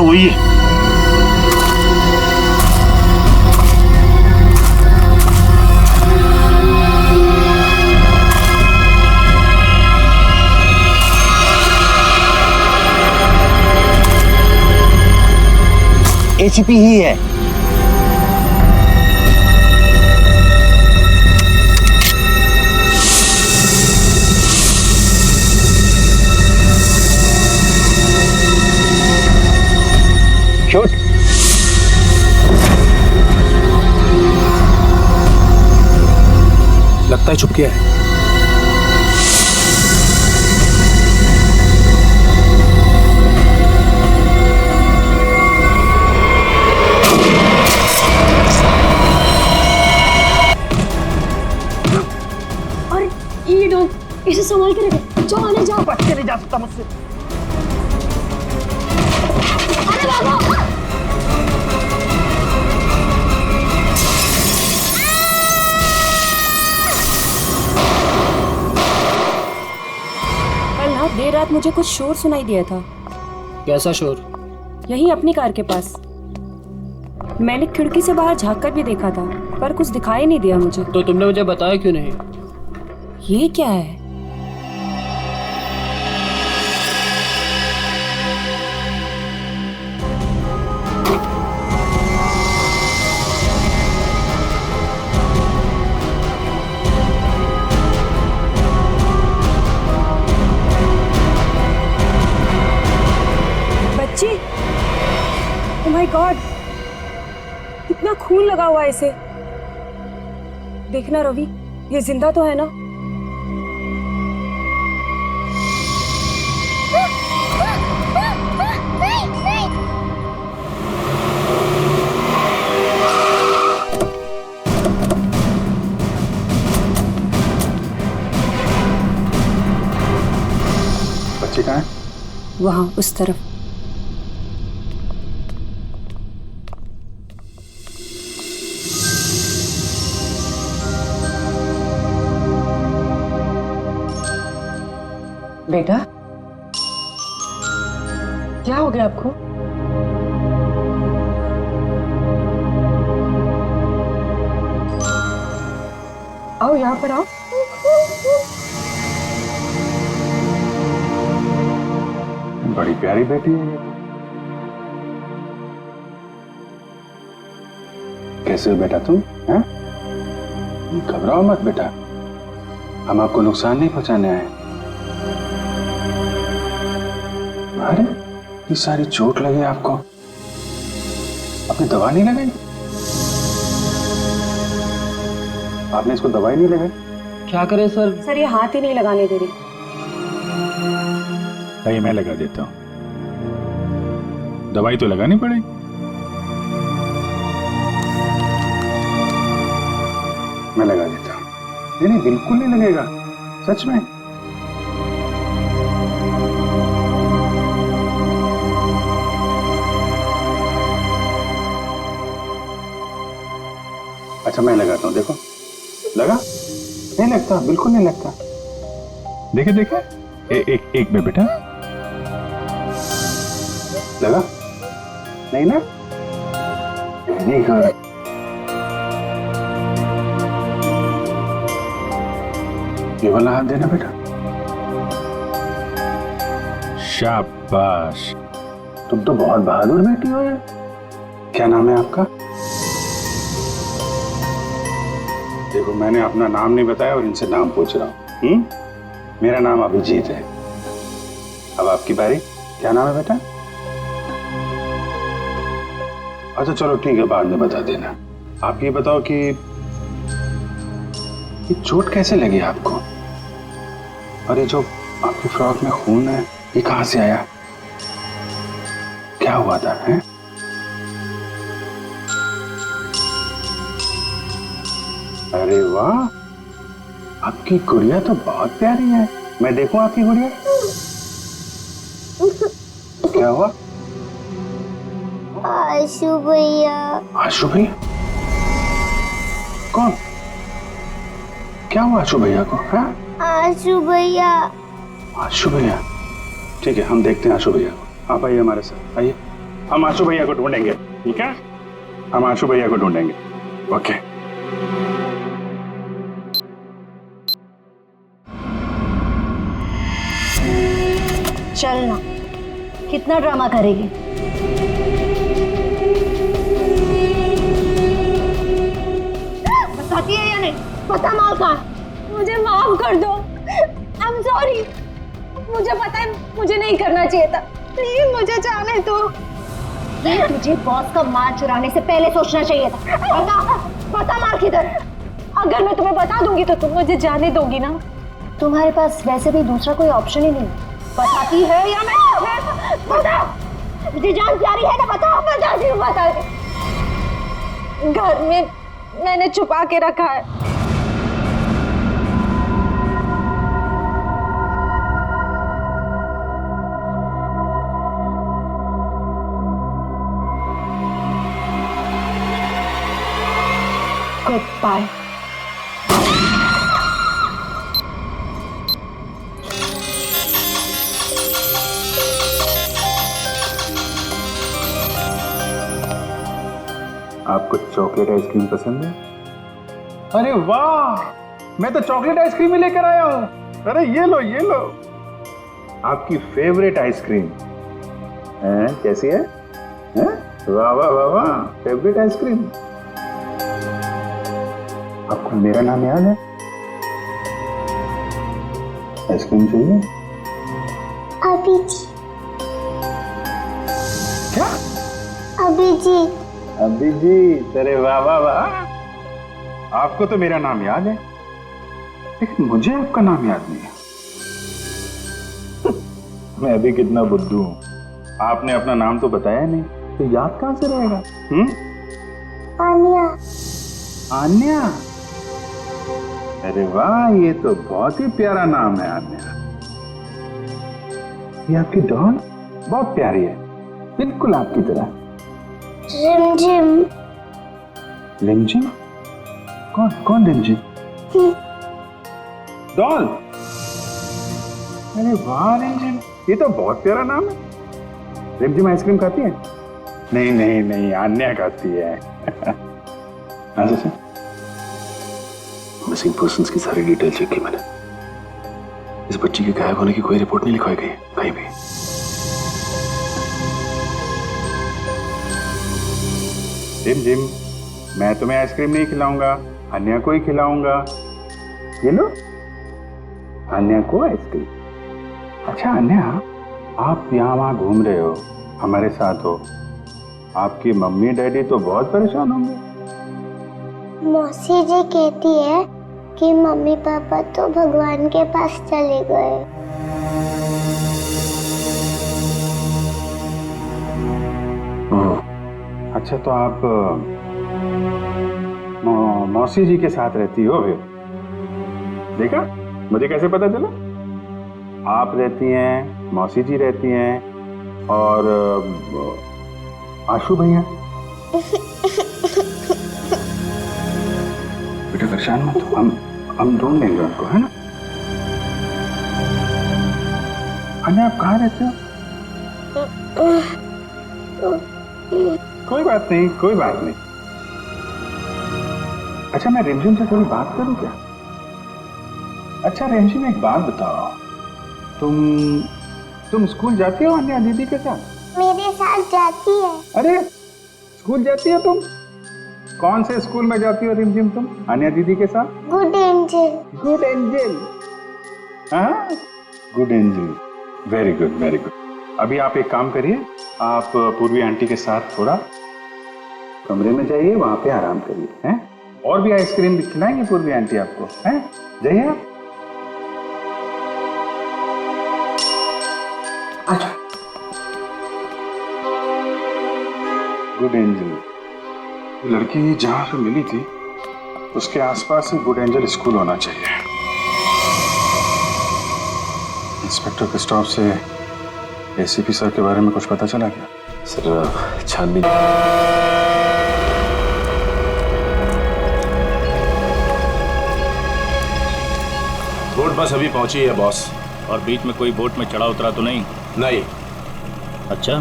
वही है। एसीपी ही है। शूट। लगता है छुप गया है। इसे संभाल के रखे। जाओ आने जाओ। बच्चे नहीं जा सकता मुझसे। अरे बाबा। कल ना देर रात मुझे कुछ शोर सुनाई दिया था। कैसा शोर? यहीं अपनी कार के पास। मैंने खिड़की से बाहर झांक कर भी देखा था, पर कुछ दिखाई नहीं दिया मुझे। तो तुमने मुझे बताया क्यों नहीं? ये क्या है? बच्ची, ओह माय गॉड, कितना खून लगा हुआ है इसे। देखना रवि, ये जिंदा तो है ना? बच्चे कहाँ है? वहां उस तरफ। बेटा, क्या हो गया आपको? आओ यहाँ पर आओ। बड़ी प्यारी बेटी है। कैसे हो बेटा तुम? हैं? घबराओ मत बेटा, हम आपको नुकसान नहीं पहुंचाने आए। अरे ये सारी चोट लगी आपको, आपने दवा नहीं लगाई? आपने इसको दवाई नहीं लगाई? क्या करें सर? सर ये हाथ ही नहीं लगाने दे रही। नहीं, मैं लगा देता हूं, दवाई तो लगानी पड़ेगी। मैं लगा देता हूं। नहीं नहीं, बिल्कुल नहीं लगेगा, सच में। अच्छा मैं लगाता हूं, देखो लगा? नहीं लगता, बिल्कुल नहीं लगता। देखे देखे, एक में बेटा लगा? नहीं ना? नहीं कर। ये वाला हाथ देना बेटा। शाबाश, तुम तो बहुत बहादुर बेटी हो यार। क्या नाम है आपका? देखो मैंने अपना नाम नहीं बताया और इनसे नाम पूछ रहा हूँ। मेरा नाम अभिजीत है। अब आपकी बारी। क्या नाम है बेटा? अच्छा चलो ठीक है, बाद में बता देना। आप ये बताओ कि ये चोट कैसे लगी आपको? और ये जो आपकी फ्रॉक में खून है, ये कहां से आया? क्या हुआ था? हैं? अरे वाह, आपकी गुड़िया तो बहुत प्यारी है। मैं देखूं आपकी गुड़िया? क्या हुआ? आशु भैया। आशु भैया? कौन? क्या हुआ आशु भैया को? हाँ? आशु भैया। आशु भैया, ठीक है हम देखते हैं आशु भैया को। आप आइए हमारे साथ, आइए हम आशु भैया को ढूंढेंगे, ठीक है? हम आशु भैया को ढूंढेंगे। ओके। चलना, कितना ड्रामा करेगी? बताती है या नहीं? पता माल का। मुझे माफ कर दो। I am sorry. मुझे पता है मुझे नहीं करना चाहिए था। प्लीज मुझे जाने दो। तुझे बॉस का माल चुराने से पहले सोचना चाहिए था। बता माल किधर? अगर मैं तुम्हें बता दूंगी तो तुम मुझे जाने दोगी ना? तुम्हारे पास वैसे भी दूसरा कोई ऑप्शन ही नहीं। बताती है या मैं? बता। मुझे जान प्यारी है ना? बता। बताती हूँ, बताती। घर में मैंने छुपा के रखा है। Goodbye. आपको चॉकलेट आइसक्रीम पसंद है? अरे वाह, मैं तो चॉकलेट आइसक्रीम ही लेकर आया हूँ। अरे ये लो, ये लो, आपकी फेवरेट आइसक्रीम। कैसी है? वाह वाह वाह वाह, फेवरेट आइसक्रीम। आपको मेरा नाम याद है? आइसक्रीम चाहिए? अभिजीत। क्या? अभिजीत। अभिजीत, अरे वाह वाह वाह, आपको तो मेरा नाम याद है, लेकिन मुझे आपका नाम याद नहीं है। मैं अभी कितना बुद्धू हूँ, आपने अपना नाम तो बताया नहीं, तो याद कहाँ से रहेगा? आन्या। आन्या, अरे वाह, ये तो बहुत ही प्यारा नाम है आन्या। ये आपकी डॉल बहुत प्यारी है, बिल्कुल आपकी तरह। रिमझिम। रिमझिम? कौन कौन रिमझिम? डॉल। अरे वाह रिमझिम, ये तो बहुत प्यारा नाम है। रिमझिम आइसक्रीम खाती है? नहीं नहीं नहीं, आन्या खाती है। मिसिंग पर्संस की सारी डिटेल चेक की मैंने। इस बच्ची के गायब होने की कोई रिपोर्ट नहीं लिखवाई गई कहीं भी। रिमझिम, मैं तुम्हें आइसक्रीम नहीं खिलाऊंगा, अन्या को ही खिलाऊंगा। ये लो, अन्या को आइसक्रीम। अच्छा अन्या, आप यहाँ वहाँ घूम रहे हो, हमारे साथ हो, आपकी मम्मी डैडी तो बहुत परेशान होंगे। मौसी जी कहती है कि मम्मी पापा तो भगवान के पास चले गए। अच्छा, तो आप मौसी जी के साथ रहती हो फिर? देखा, मुझे कैसे पता चला? आप रहती हैं, मौसी जी रहती हैं, और आशु भैया। बेटा परेशान मत हो, हम ढूंढ लेंगे उनको, है ना? अन्या, आप कहाँ रहते हो? कोई बात नहीं, कोई बात नहीं। अच्छा, मैं रिमझिम से थोड़ी बात करूं क्या? अच्छा रिमझिम, एक बात बताओ, तुम स्कूल जाती हो अन्या दीदी के साथ? मेरे साथ जाती है। अरे स्कूल जाती हो तुम? कौन से स्कूल में जाती हो रिमझिम तुम अन्या दीदी के साथ? Good angel. Good angel. हाँ, good angel, very good very good. अभी आप एक काम करिए, आप पूर्वी आंटी के साथ थोड़ा कमरे में जाइए, वहां पे आराम करिए, हैं? और भी आइसक्रीम खिलाएंगे पूर्वी आंटी आपको, हैं? जाइए आप। अच्छा, गुड एंजल, लड़की जहां से मिली थी उसके आसपास ही गुड एंजल स्कूल होना चाहिए। इंस्पेक्टर क्रिस्टोफ से एसीपी सर के बारे में कुछ पता चला क्या? सर छानबीन। बोट बस अभी पहुंची है बॉस, और बीच में कोई बोट में चढ़ा उतरा तो नहीं? नहीं। अच्छा,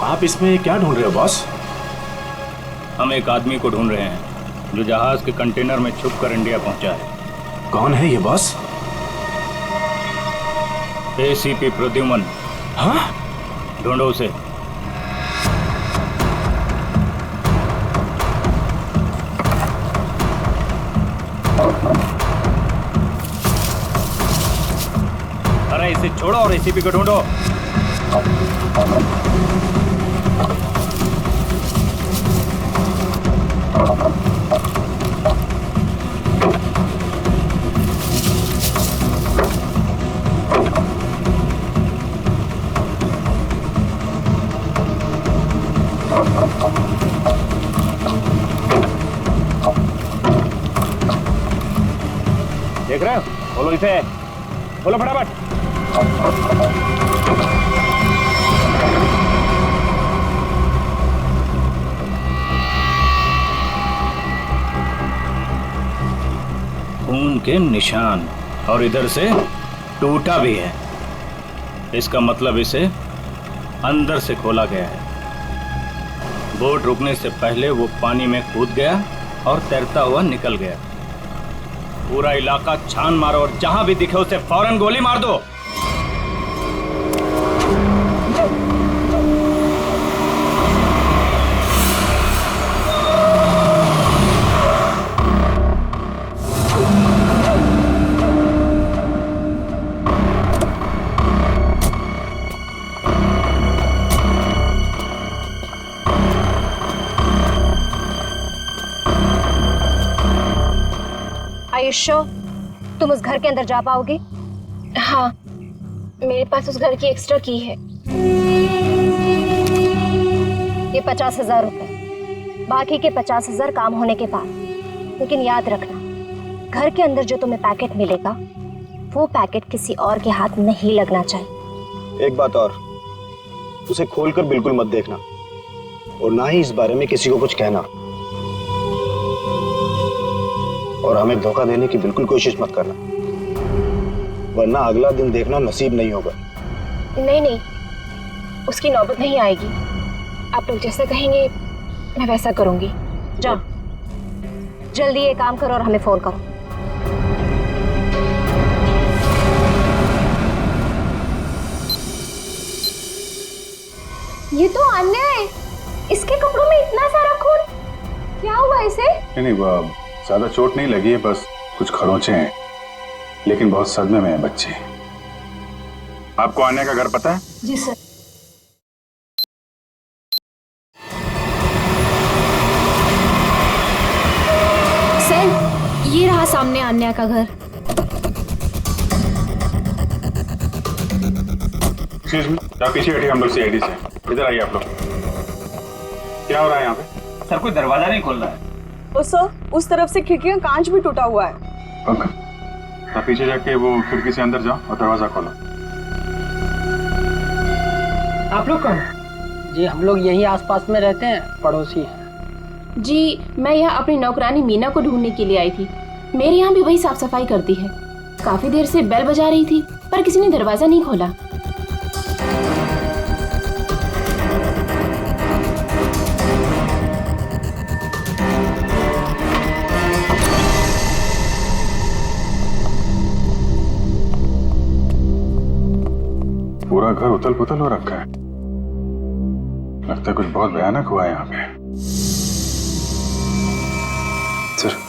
आप इसमें क्या ढूंढ रहे हो बॉस? हम एक आदमी को ढूंढ रहे हैं जो जहाज के कंटेनर में छुप कर इंडिया पहुंचा है। कौन है ये बॉस? एसीपी प्रद्युमन। हाँ? ढूंढो उसे। अरे इसे छोड़ो और एसीपी को ढूंढो। देख रहे हो? बोलो इसे, बोलो फटाफट। खून के निशान और इधर से टूटा भी है। इसका मतलब इसे अंदर से खोला गया है। बोट रुकने से पहले वो पानी में कूद गया और तैरता हुआ निकल गया। पूरा इलाका छान मारो और जहां भी दिखे उसे फौरन गोली मार दो। आयुष्यो, तुम उस घर के अंदर जा पाओगे? हाँ, मेरे पास उस घर की एक्स्ट्रा की है। ये 50,000 रुपए, बाकी के 50,000 काम होने के बाद। लेकिन याद रखना, घर के अंदर जो तुम्हें पैकेट मिलेगा वो पैकेट किसी और के हाथ नहीं लगना चाहिए। एक बात और, उसे खोलकर बिल्कुल मत देखना और ना ही इस बारे में किसी को कुछ कहना, और हमें धोखा देने की बिल्कुल कोशिश मत करना, वरना अगला दिन देखना नसीब नहीं होगा। नहीं नहीं, उसकी नौबत नहीं आएगी। आप लोग जैसा कहेंगे मैं वैसा करूंगी। जाओ, जल्दी ये काम करो और हमें फोन करो। ये तो अन्याय है। इसके कपड़ों में इतना सारा खून, क्या हुआ इसे? नहीं, ज्यादा चोट नहीं लगी है, बस कुछ खरोंचे हैं, लेकिन बहुत सदमे में है बच्चे। आपको आने का घर पता है? जी सर। सर, ये रहा सामने अन्या का घर। एक्सक्यूज मी, आप पीछे बैठिए, हम लोग सीआईडी से। इधर आइए आप लोग। क्या हो रहा है यहाँ पे? सर, कोई दरवाजा नहीं खोल रहा है। सर, उस तरफ से खिड़की का कांच भी टूटा हुआ है। ओके, आप पीछे जाके वो खिड़की से अंदर जाओ और दरवाजा खोलो। आप लोग कौन? जी हम लोग यही आसपास में रहते हैं, पड़ोसी हैं। जी मैं यहाँ अपनी नौकरानी मीना को ढूंढने के लिए आई थी। मेरे यहाँ भी वही साफ सफाई करती है। काफी देर से बेल बजा रही थी पर किसी ने दरवाजा नहीं खोला। पूरा घर उथल पुथल हो रखा है। लगता है कुछ बहुत भयानक हुआ है यहाँ पे। सर,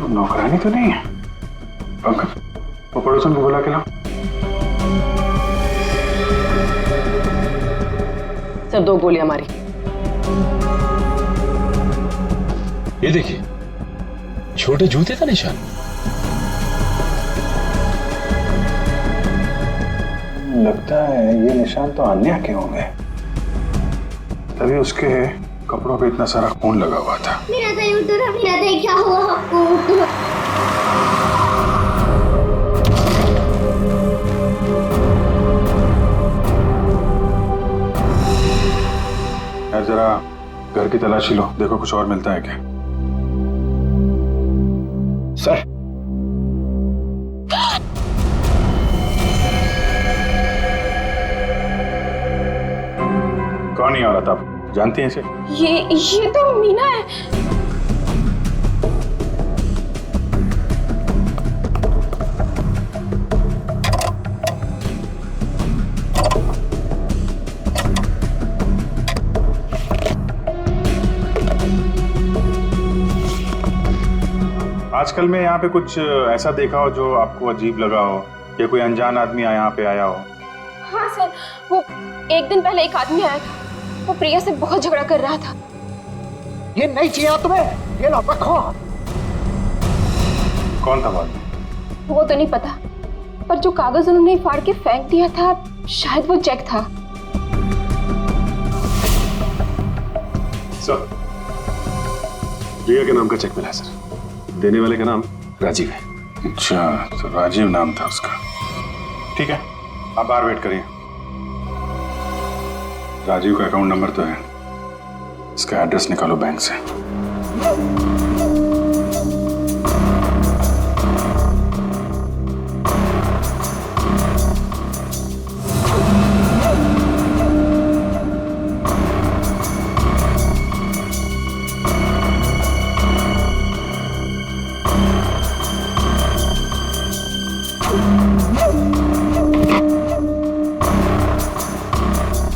नौकरानी तो नहीं है। ओके, वो पड़ोसन को बुला के लाओ। सर, 2 गोलियां मारी। ये देखिए, छोटे जूते का निशान। लगता है ये निशान तो अन्या के होंगे, तभी उसके कपड़ों पे इतना सारा खून लगा हुआ था। मेरा दही उतरा, मेरा दही, क्या हुआ आपको? यार जरा घर की तलाशी लो, देखो कुछ और मिलता है क्या। सर, कौन ही औरत आप जानती हैं इसे? ये तो मीना है। आजकल में यहाँ पे कुछ ऐसा देखा हो जो आपको अजीब लगा हो, या कोई अनजान आदमी यहाँ पे आया हो? हाँ सर, वो एक दिन पहले एक आदमी आया था, वो प्रिया से बहुत झगड़ा कर रहा था। ये नहीं चाहिए तुम्हें, ये लो रखो। कौन था बात? वो तो नहीं पता, पर जो कागज उन्होंने फाड़ के फेंक दिया था, शायद वो चेक था। सर, प्रिया के नाम का चेक मिला है सर। देने वाले का नाम राजीव है। अच्छा, तो राजीव नाम था उसका। ठीक है, आप बाहर वेट करिए। राजीव का अकाउंट नंबर तो है, इसका एड्रेस निकालो बैंक से।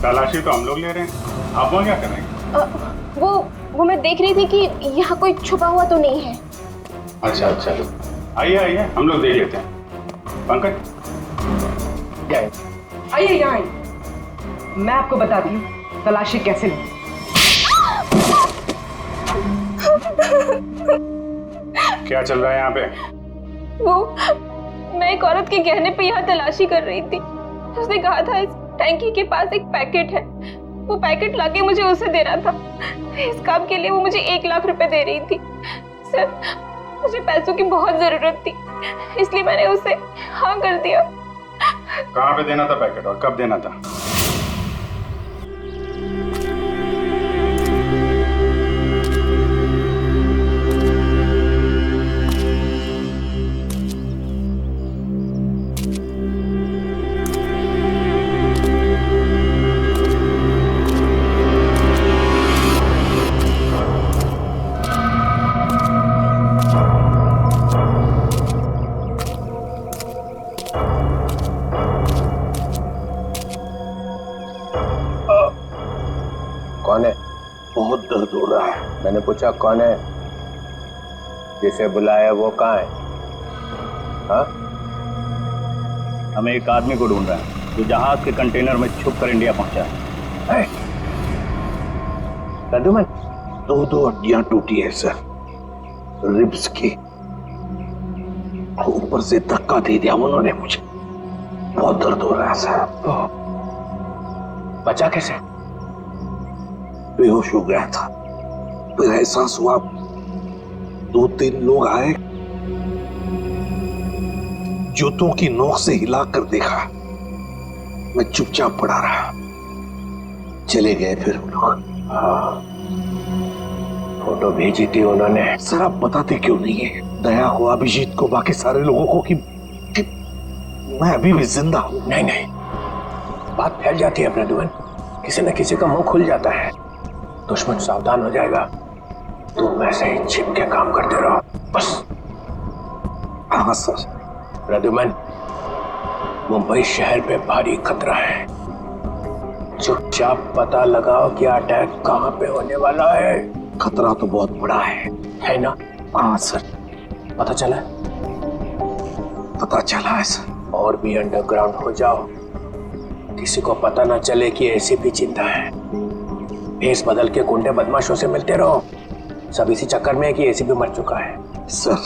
तलाशी तो हम लोग ले रहे हैं, आप वहाँ क्या कर रहे हैं? वो मैं देख रही थी कि यहाँ कोई छुपा हुआ तो नहीं है। अच्छा अच्छा, आइए आइए, हम लोग देख लेते हैं। पंकज आइए यहाँ आइए, मैं आपको बताती हूँ तलाशी कैसे लें। क्या चल रहा है यहाँ पे? मैं एक औरत के गहने पे यहाँ तलाशी कर रही थी। उसने कहा था इस टैंकी के पास एक पैकेट है, वो पैकेट लाके मुझे उसे दे रहा था। इस काम के लिए वो मुझे 1 लाख रुपए दे रही थी। सर, मुझे पैसों की बहुत जरूरत थी, इसलिए मैंने उसे हाँ कर दिया। कहाँ पे देना था पैकेट और कब देना था? कौन है? बहुत दर्द हो रहा है। मैंने पूछा कौन है? जिसे बुलाया वो कहाँ है? हाँ? हमें एक आदमी को ढूंढ रहा है जो जहाज के कंटेनर में छुप कर इंडिया पहुंचा है। रदुमन, 2 हड्डियां टूटी है सर, रिब्स की। ऊपर से धक्का दे दिया उन्होंने मुझे, बहुत दर्द हो रहा है सर। बचा कैसे? बेहोश हो गया था, फिर एहसास हुआ, 2-3 लोग आए, जूतों की नोक से हिला कर देखा, मैं चुपचाप पड़ा रहा, चले गए फिर वो लोग। फोटो भेजी थी उन्होंने। सर आप बताते क्यों नहीं है दया को, अभिजीत को, बाकी सारे लोगों को कि मैं अभी भी जिंदा हूं? नहीं, बात फैल जाती है अपने दुल्हन, किसी न किसी का मुंह खुल जाता है, दुश्मन सावधान हो जाएगा। तुम वैसे ही छिप के काम करते रहो बस। हाँ सर। रदुमन, मुंबई शहर पे भारी खतरा है, चुपचाप पता लगाओ कि अटैक कहाँ पे होने वाला है। खतरा तो बहुत बड़ा है ना? हाँ सर। पता चला है सर। और भी अंडरग्राउंड हो जाओ, किसी को पता ना चले कि एसीपी जिंदा है। भेस बदल के गुंडे बदमाशों से मिलते रहो, सब इसी चक्कर में है कि एसीपी मर चुका है। सर,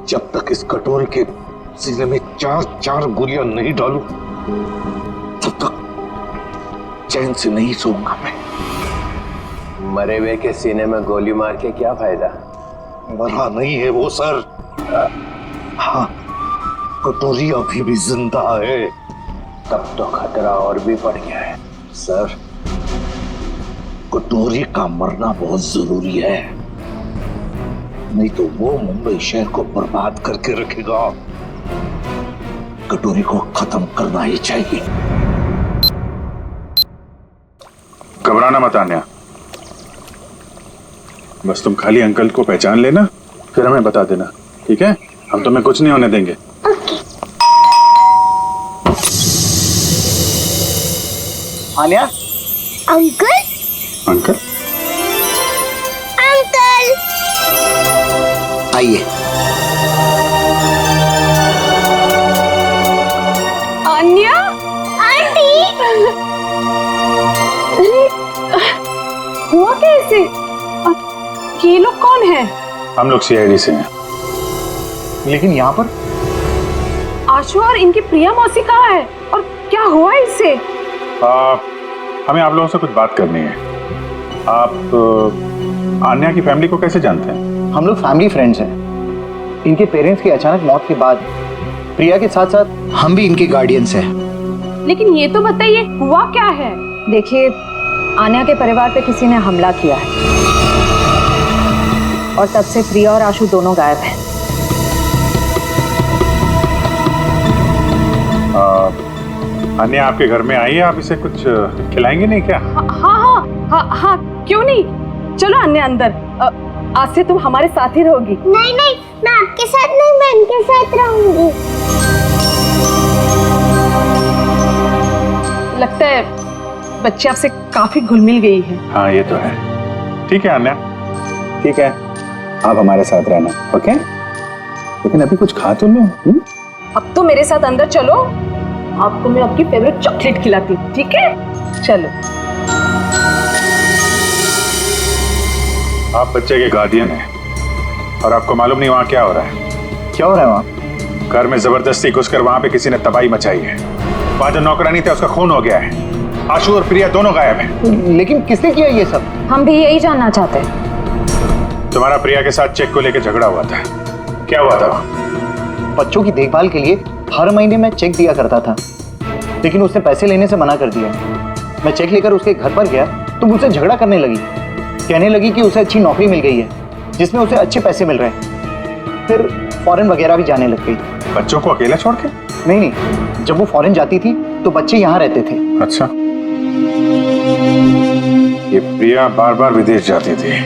जब तक इस कटोरे के सीने में 4 गोलियां नहीं डालूं, तब तक चैन से नहीं सोऊंगा मैं। मरे हुए के सीने में गोली मार के क्या फायदा? मरा नहीं है वो सर। हाँ, कटोरी अभी भी जिंदा है। तब तो खतरा और भी बढ़ गया है। सर, कटोरी का मरना बहुत जरूरी है, नहीं तो वो मुंबई शहर को बर्बाद करके रखेगा। कटोरी को खत्म करना ही चाहिए। घबराना मत आन्या, बस तुम खाली अंकल को पहचान लेना, फिर हमें बता देना, ठीक है? हम तुम्हें कुछ नहीं होने देंगे। आन्या, अंकल अंकल अंकल आइए। अन्या, आंटी, हुआ कैसे? ये लोग कौन है? हम लोग सीआईडी से हैं। लेकिन यहाँ पर आशु और इनकी प्रिया मौसी कहाँ है और क्या हुआ इससे? हमें आप लोगों से कुछ बात करनी है। आप आन्या की फैमिली को कैसे जानते हैं? हम लोग फैमिली फ्रेंड्स हैं। इनके पेरेंट्स की अचानक मौत के बाद प्रिया के साथ साथ हम भी इनके गार्डियंस हैं। लेकिन ये तो बताइए, हुआ क्या है? देखिए, आन्या के परिवार पे किसी ने हमला किया है और तब से प्रिया और आशु दोनों गायब हैं। आन्या आपके घर में आई है, आप इसे कुछ खिलाएंगे नहीं क्या? हाँ, क्यों नहीं? चलो अन्य अंदर। आज से तुम हमारे साथ ही रहोगी। नहीं नहीं, मैं आपके साथ नहीं, मैं इनके साथ रहूंगी। लगता है बच्चे आपसे काफी घुल मिल गई है। हाँ, ये तो है। ठीक है आन्या, ठीक है, आप हमारे साथ रहना, ओके? लेकिन अभी कुछ खा तो लो। अब तो मेरे साथ अंदर चलो, आपको मैं आपकी फेवरेट चॉकलेट खिलाती हूँ, ठीक है? चलो। आप बच्चे के गार्डियन हैं और आपको मालूम नहीं वहाँ क्या हो रहा है? क्या हो रहा है वहाँ? घर में जबरदस्ती घुसकर वहाँ पे किसी ने तबाही मचाई है। वहाँ जो नौकरानी थे उसका खून हो गया है। आशु और प्रिया दोनों गायब हैं। लेकिन किसने किया ये सब? हम भी यही जानना चाहते हैं। तुम्हारा प्रिया के साथ चेक को लेकर झगड़ा हुआ था, क्या हुआ था वहाँ? बच्चों की देखभाल के लिए हर महीने मैं चेक दिया करता था, लेकिन उसने पैसे लेने से मना कर दिया। मैं चेक लेकर उसके घर पर गया तो मुझसे झगड़ा करने लगी। कहने लगी कि उसे अच्छी नौकरी मिल गई है जिसमें उसे अच्छे पैसे मिल रहे हैं। फिर फॉरेन वगैरह भी जाने लग गई। बच्चों को अकेला छोड़ के? नहीं, जब वो फॉरेन जाती थी तो बच्चे यहाँ रहते थे। अच्छा, ये प्रिया बार बार विदेश जाती थी,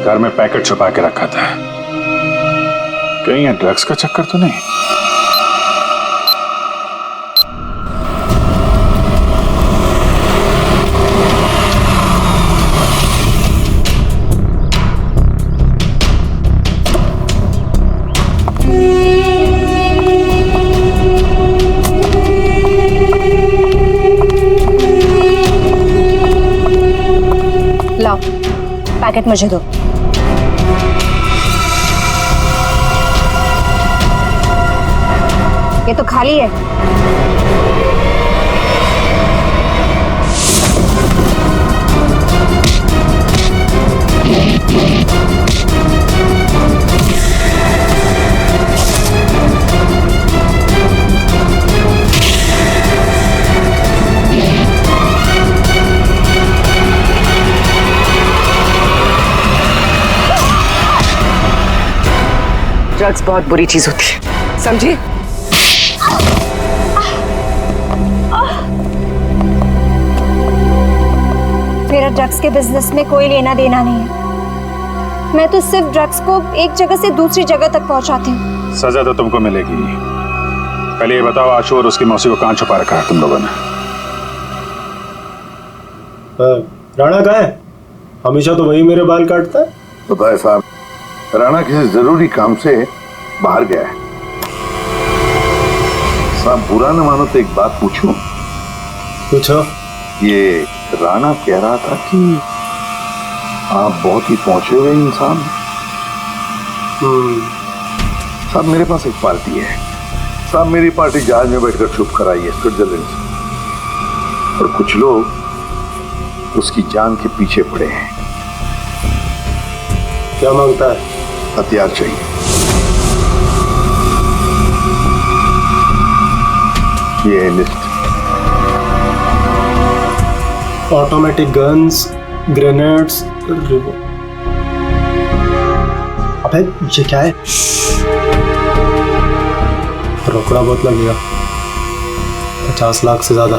घर में पैकेट छुपा के रखा था। कहीं ये ड्रग्स का चक्कर तो नहीं? लाओ, पैकेट मुझे दो। ये तो खाली है। ड्रग्स बहुत बुरी चीज होती है, समझी? मेरा ड्रग्स के बिजनेस में कोई लेना देना नहीं है। मैं तो सिर्फ ड्रग्स को एक जगह से दूसरी जगह तक पहुंचाती हूँ। सजा तो तुमको मिलेगी। पहले ये बताओ, आशु और उसकी मौसी को कहाँ छुपा रखा है तुम लोगों ने? राणा कहाँ है? हमेशा तो वही मेरे बाल काटता है। तो भाई साहब, राणा किसी जरूरी काम से बाहर गया है। साहब बुरा न मानो तो एक बात पूछूं? पूछो। ये राणा कह रहा था कि आप बहुत ही पहुंचे हुए इंसान। साहब मेरे पास एक पार्टी है, साहब मेरी पार्टी जहाज में बैठकर छुप कर आई है स्विट्जरलैंड से, और कुछ लोग उसकी जान के पीछे पड़े हैं। क्या मांगता है? हथियार चाहिए। ये है लिस्ट। ऑटोमेटिक गन्स, ग्रेनेड्स, अबे ये क्या है? रोकड़ा बहुत लगेगा, 50 लाख से ज्यादा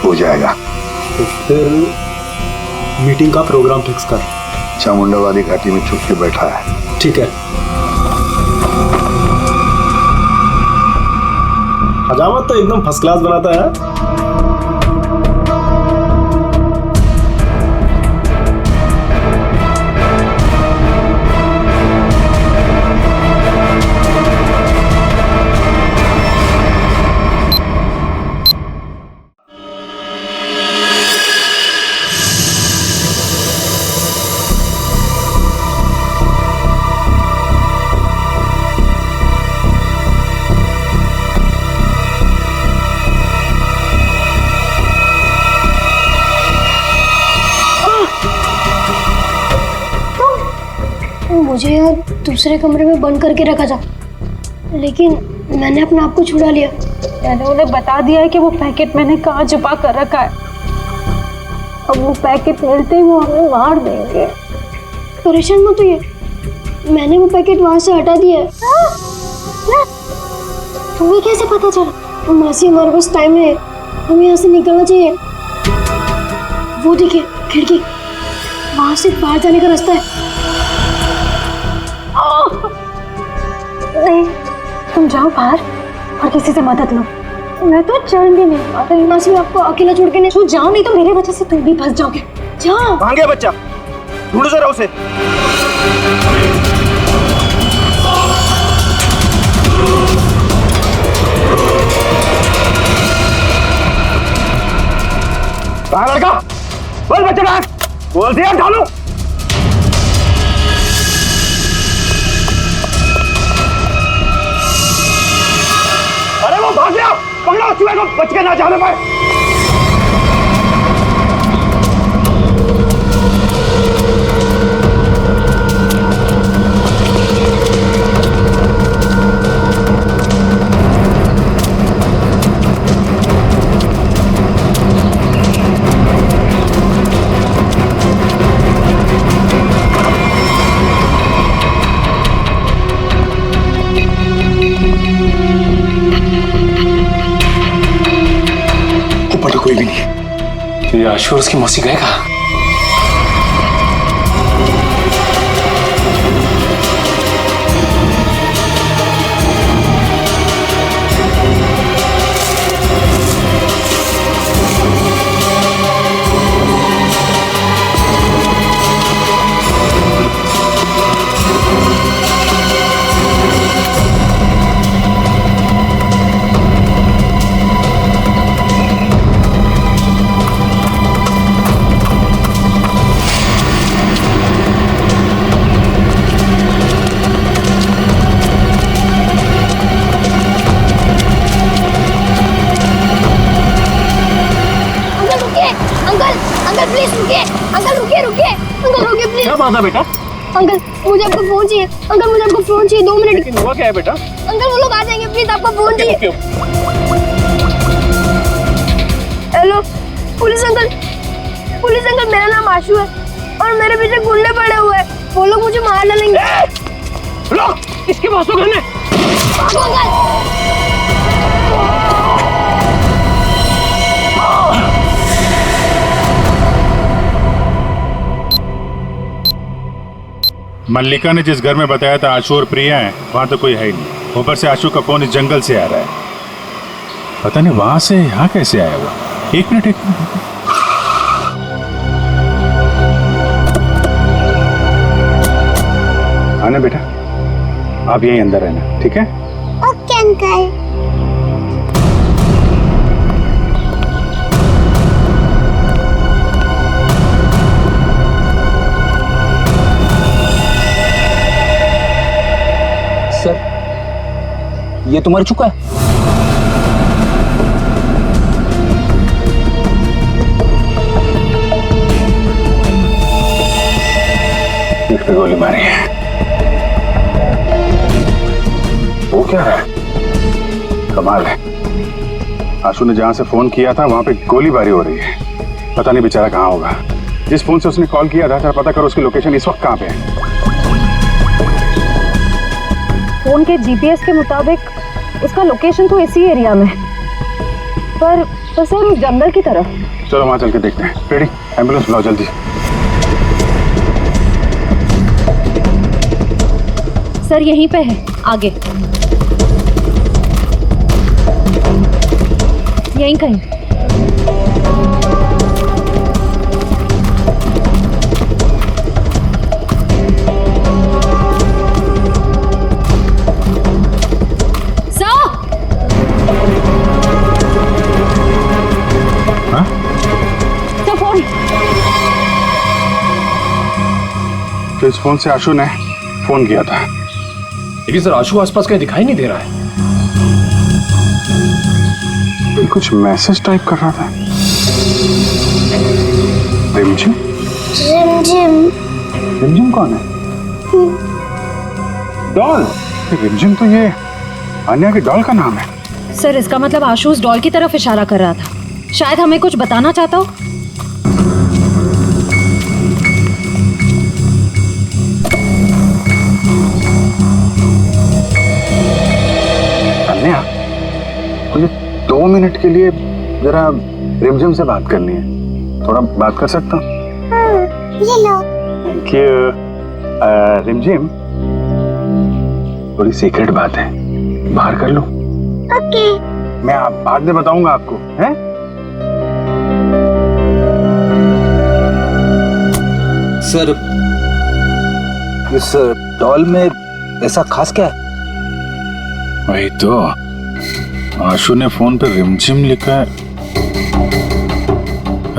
हो जाएगा। तो फिर मीटिंग का प्रोग्राम फिक्स कर। चामुंडावादी घाटी में छुप के बैठा है। ठीक है। हजामत तो एकदम फर्स्ट क्लास बनाता है। मुझे यार दूसरे कमरे में बंद करके रखा था, लेकिन मैंने अपने आप को छुड़ा लिया। मैंने उन्हें बता दिया है कि वो पैकेट मैंने कहाँ छुपा कर रखा है। अब वो पैकेट मिलते ही वो हमें मार देंगे। परेशान मत होइए, मैंने वो पैकेट वहां से हटा दिया है। तुम्हें कैसे पता चला? मासी हमारे पास टाइम है, हमें यहाँ से निकलना चाहिए। वो देखिए खिड़की, वहां से बाहर जाने का रास्ता है। नहीं, तुम जाओ बाहर और किसी से मदद लो। मैं तो चल भी नहीं पा रही। मासी मैं आपको अकेला छोड़ के नहीं। तू जाओ, नहीं तो मेरे वजह से तुम भी फंस जाओगे। जाओ। कहाँ गया बच्चा? ढूंढो जरा उसे। कहाँ लड़का? बोल बच्चा कहाँ? बोल दिया ढालू। अरे वो भाग गया, पकड़ो चूहे को, बच के ना जाने पाए। कोई भी नहीं। तो ये आशु और उसकी मौसी गए कहाँ? क्या बात है बेटा? अंकल मुझे आपका फोन चाहिए। अंकल मुझे आपका फोन चाहिए, 2 मिनट। हुआ क्या है बेटा? अंकल वो लोग आ जाएंगे, प्लीज आपका फोन चाहिए। Hello police uncle, police uncle मेरा नाम आशु है और मेरे पीछे गुंडे पड़े हुए हैं, वो लोग मुझे मार डालेंगे। इसके पास तो घर है। मल्लिका ने जिस घर में बताया था आशु और प्रिया हैं, वहां तो कोई है ही नहीं। ऊपर से आशु का फोन इस जंगल से आ रहा है, पता नहीं वहां से यहाँ कैसे आया हुआ। एक मिनट आना बेटा, आप यहीं अंदर रहना, ठीक है? Okay uncle. सर, ये तो मर चुका है। पीठ पे गोली मारी है। वो क्या है? कमाल है, आशु ने जहां से फोन किया था वहां पे गोलीबारी हो रही है। पता नहीं बेचारा कहाँ होगा। जिस फोन से उसने कॉल किया था, जरा पता करो उसकी लोकेशन इस वक्त कहाँ पे है। फोन के जीपीएस के मुताबिक उसका लोकेशन तो इसी एरिया में, पर सर उस जंगल की तरफ। चलो वहां चल के देखते हैं। रेडी, एम्बुलेंस बुलाओ जल्दी। सर यहीं पे है, आगे यहीं कहीं। तो इस फोन से आशु ने फोन किया था, लेकिन सर आशु आसपास कहीं दिखाई नहीं दे रहा है। ये कुछ मैसेज टाइप कर रहा था। रिमझिम? रिमझिम? रिमझिम कौन है? डॉल? रिमझिम तो ये अन्या की डॉल का नाम है। सर इसका मतलब आशु उस डॉल की तरफ इशारा कर रहा था। शायद हमें कुछ बताना चाहता हो। मुझे 2 मिनट के लिए जरा रिमझिम से बात करनी है। थोड़ा बात कर सकता हूँ? ये लो। Thank you. रिमझिम, थोड़ी सीक्रेट बात है, बाहर कर लो। ओके। मैं बाद में बताऊंगा आपको, हैं? सर, इस डॉल में ऐसा खास क्या है? वही तो, आशु ने फोन पे रिमझिम लिखा है।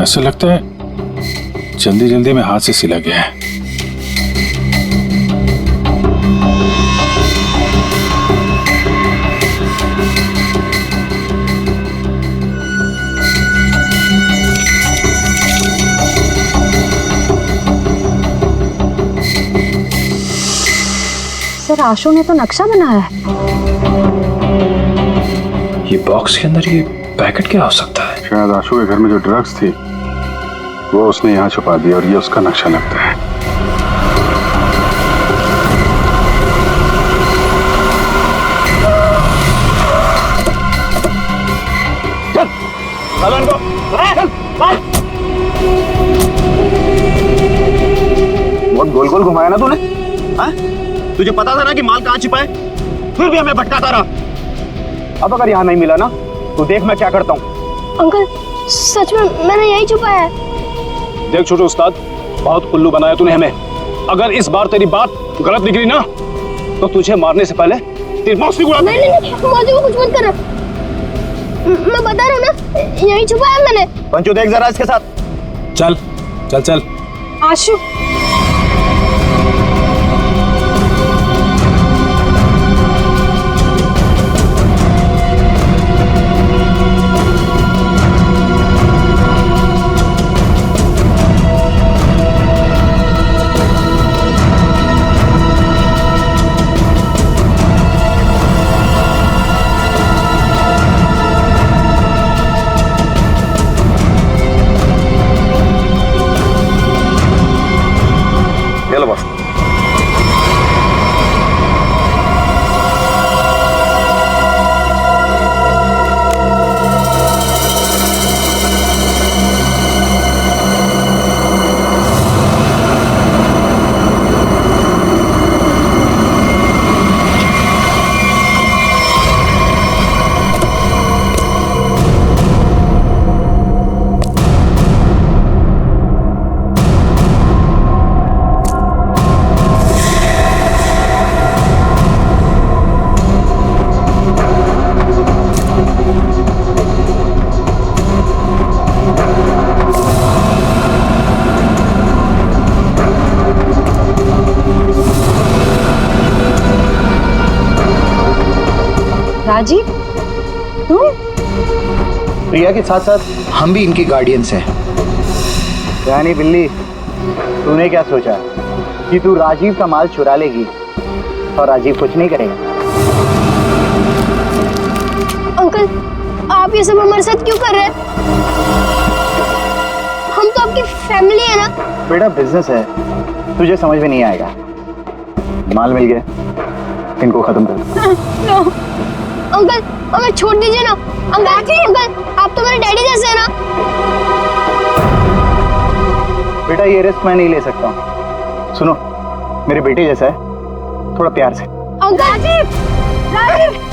ऐसा लगता है जल्दी जल्दी में हाथ से सिला गया है। सर आशु ने तो नक्शा बनाया है। ये बॉक्स के अंदर ये पैकेट क्या हो सकता है? शायद आशु के घर में जो ड्रग्स थी वो उसने यहाँ छुपा दिया और ये उसका नक्शा लगता है। चल, चल इनको, चल, चल। बहुत गोल गोल घुमाया ना तूने? हाँ? तुझे पता था ना कि माल कहाँ छिपा है, फिर भी हमें भटकाता रहा। अब अगर यहाँ नहीं मिला ना तो देख मैं क्या करता हूँ। अंकल सच में मैंने यही छुपाया है। देख छोटे उस्ताद, बहुत उल्लू बनाया तूने हमें। अगर इस बार तेरी बात गलत निकली ना तो तुझे मारने से पहले तेरी मौत भी उड़ा दूंगा। नहीं, मौसी को कुछ मत करना। मैं बता रहा हूँ ना, यही छुपाया मैंने। पंचू देख जरा इसके साथ। चल चल चल। आशु, राजीव, तुम? प्रिया के साथ साथ हम भी इनके गार्डियंस हैं। यानी बिल्ली, तूने क्या सोचा कि तू राजीव का माल चुरा लेगी और राजीव कुछ नहीं करेगा। अंकल, आप ये सब हमारे साथ क्यों कर रहे हैं? हम तो आपकी फैमिली है ना। बेटा बिजनेस है, तुझे समझ में नहीं आएगा। माल मिल गया, इनको खत्म कर दो। नो अंकल, हमें छोड़ दीजिए ना। अंकल, आप तो मेरे डैडी जैसे हैं ना। बेटा ये रिस्क मैं नहीं ले सकता हूँ। सुनो, मेरे बेटे जैसा है, थोड़ा प्यार से। अंकल,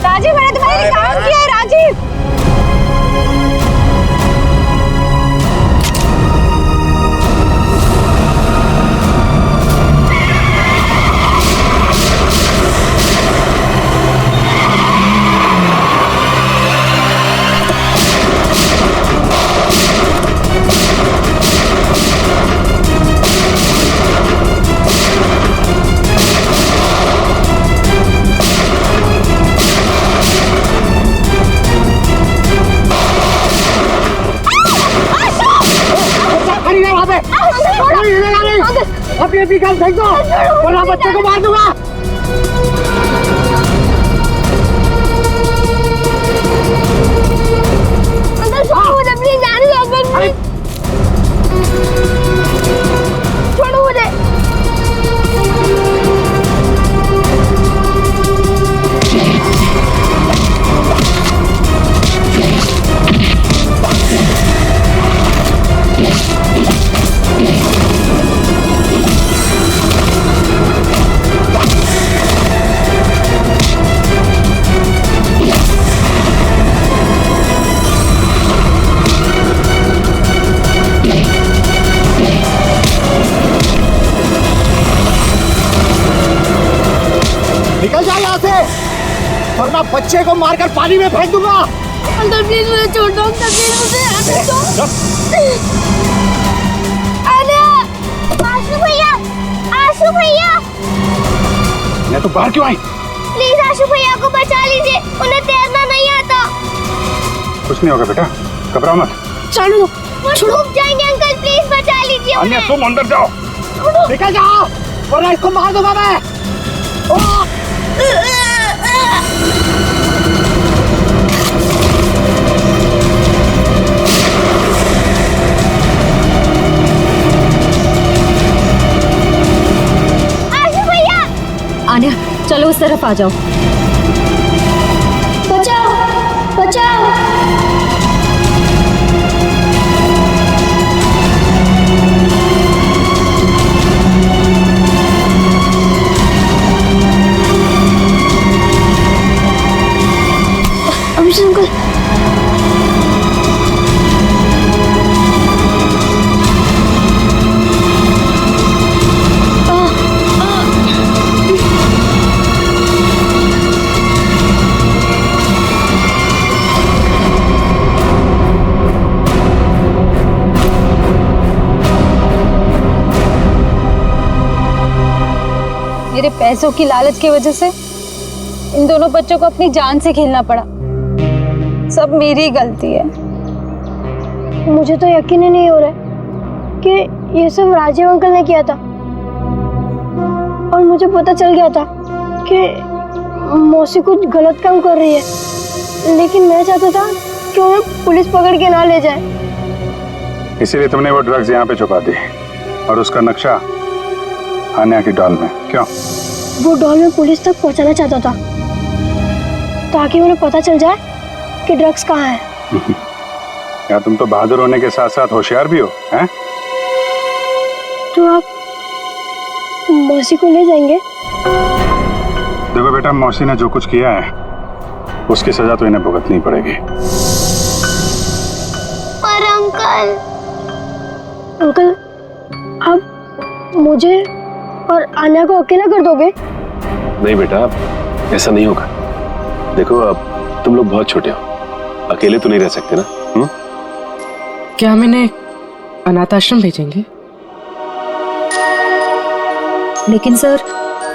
राजीव मैंने तुम्हारे लिए काम किया है। राजीव, अपने पिकअप फेंक दो वरना बच्चे को मार दूंगा। अंकल छोड़ो मुझे, प्लीज जाने दो अंकल। छोड़ो मुझे। निकल जा यहाँ से वरना बच्चे को मारकर पानी में फेंक दूंगा। अंकल प्लीज मुझे छोड़ दो। अंकल प्लीज मुझे आने दो। आशु भैया, आशु भैया, मैं तो बाहर क्यों आई? प्लीज आशु भैया को बचा लीजिए, उन्हें तैरना नहीं आता। कुछ नहीं होगा बेटा, घबराओ मत। चलो वो डूब जाएंगे। अंकल प्लीज बचा लीजिए अन्य उन्हें। तुम अंदर जाओ। निकल जाओ वरना इसको मार दूंगा मैं। आशु भैया, आन्या चलो उस तरफ आ जाओ। बचाओ बचाओ। अंकल मेरे पैसों की लालच की वजह से इन दोनों बच्चों को अपनी जान से खेलना पड़ा। सब मेरी गलती है। मुझे तो यकीन ही नहीं हो रहा है कि ये सब राजीव अंकल ने किया था। और मुझे पता चल गया था कि मौसी कुछ गलत काम कर रही है, लेकिन मैं चाहता था कि उन्हें पुलिस पकड़ के ना ले जाए। इसीलिए तुमने वो ड्रग्स यहाँ पे छुपा दी और उसका नक्शा आन्या की डॉल में। क्यों? वो डॉल में पुलिस तक पहुंचाना चाहता था ताकि उन्हें पता चल जाए कि ड्रग्स कहाँ है। या तुम तो बहादुर होने के साथ साथ होशियार भी हो, हैं? तो आप मौसी को ले जाएंगे? देखो बेटा, मौसी ने जो कुछ किया है उसकी सजा तो इन्हें भुगतनी पड़ेगी। पर अंकल, अंकल आप मुझे और आन्या को अकेला कर दोगे? नहीं बेटा, ऐसा नहीं होगा। देखो अब तुम लोग बहुत छोटे हो, अकेले तो नहीं रह सकते ना। क्या हम इन्हें अनाथ आश्रम भेजेंगे? लेकिन सर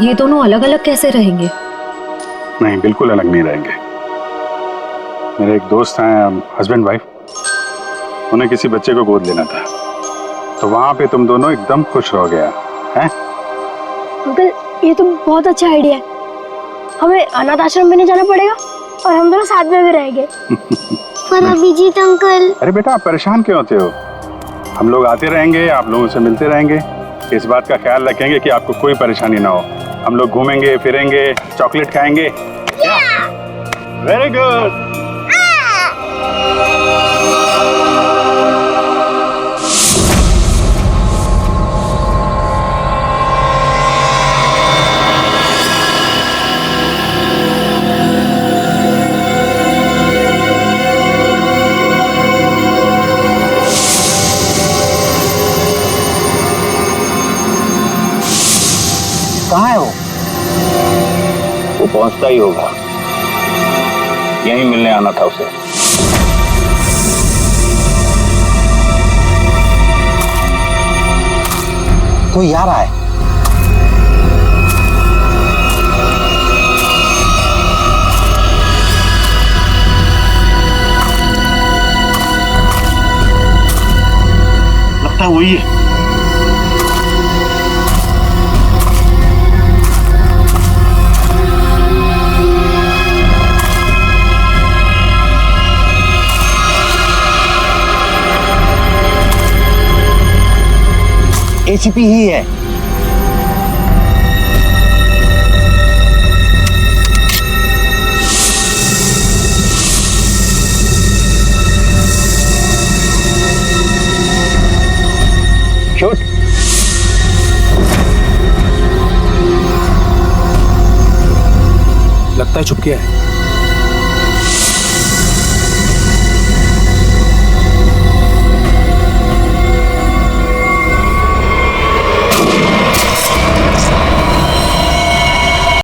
ये दोनों अलग अलग कैसे रहेंगे? नहीं, बिल्कुल अलग नहीं रहेंगे। मेरे एक दोस्त हैं, हस्बैंड वाइफ, उन्हें किसी बच्चे को गोद लेना था, तो वहां पे तुम दोनों एकदम खुश रह गया है। अंकल ये तो बहुत अच्छा आइडिया है। हमें अनाथ आश्रम में नहीं जाना पड़ेगा और हम दोनों साथ में भी रहेंगे। पर अभिजीत अंकल। अरे बेटा आप परेशान क्यों होते हो? हम लोग आते रहेंगे, आप लोगों से मिलते रहेंगे। इस बात का ख्याल रखेंगे कि आपको कोई परेशानी ना हो। हम लोग घूमेंगे फिरेंगे, चॉकलेट खाएंगे। Very good. कहाँ है वो? वो पहुंचता ही होगा, यहीं मिलने आना था उसे। कोई आ रहा है। लगता है वही है। एसीपी ही है। शूट। लगता है छुप गया है।